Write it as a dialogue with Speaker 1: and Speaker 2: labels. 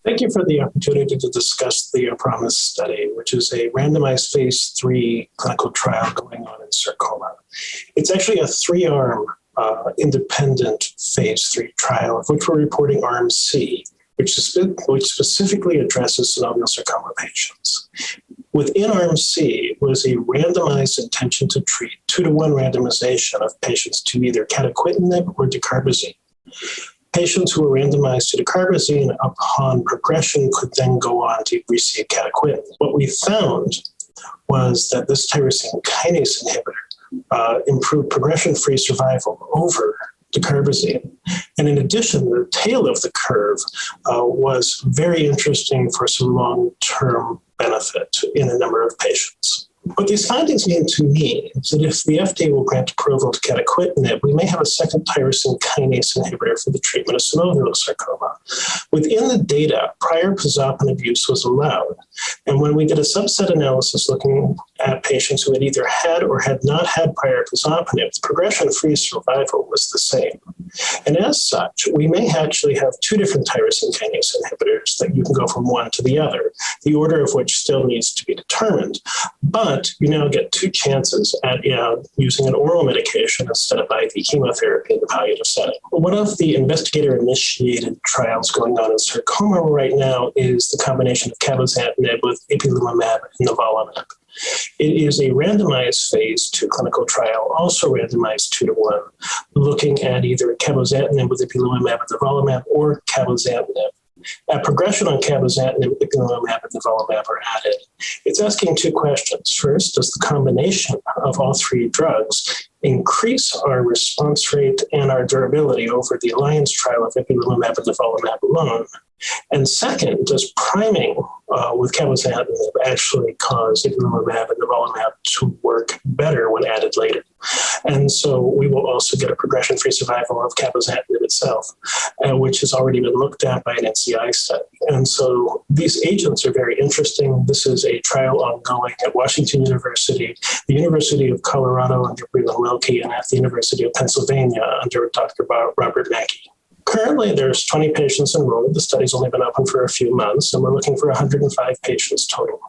Speaker 1: Thank you for the opportunity to discuss the APROMISS study, which is a randomized phase III clinical trial going on in sarcoma. It's actually a three-arm independent phase III trial, of which we're reporting arm C, which specifically addresses synovial sarcoma patients. Within arm C was a randomized intention to treat 2-to-1 randomization of patients to either Catequentinib or Dacarbazine. Patients who were randomized to Dacarbazine upon progression could then go on to receive Catequentinib. What we found was that this tyrosine kinase inhibitor improved progression-free survival over Dacarbazine. And in addition, the tail of the curve was very interesting for some long-term benefit in a number of patients. What these findings mean to me is that if the FDA will grant approval to Catequentinib, we may have a second tyrosine kinase inhibitor for the treatment of synovial sarcoma. Within the data, prior pazopanib use was allowed. And when we did a subset analysis looking at patients who had either had or had not had prior pazopanib, the progression-free survival was the same. And as such, we may actually have two different tyrosine kinase inhibitors that you can go from one to the other, the order of which still needs to be determined. But you now get two chances at using an oral medication instead of IV chemotherapy in the palliative setting. One of the investigator-initiated trials going on in sarcoma right now is the combination of cabozantinib with Ipilimumab and Nivolumab. It is a randomized phase II clinical trial, also randomized 2-to-1, looking at either cabozantinib with Ipilimumab and Nivolumab or cabozantinib. At progression on cabozantinib, Ipilimumab, and Nivolumab are added. It's asking two questions. First, does the combination of all three drugs increase our response rate and our durability over the alliance trial of Ipilimumab and Nivolumab alone? And second, does priming with cabozantinib actually cause Ipilimumab and Nivolumab to work better when added later? And so we will also get a progression-free survival of cabozantinib itself, which has already been looked at by an NCI study. And so these agents are very interesting. This is a trial ongoing at Washington University, the University of Colorado under Breland Wilkie, and at the University of Pennsylvania under Dr. Robert Mackey. Currently, there's 20 patients enrolled. The study's only been open for a few months, and we're looking for 105 patients total.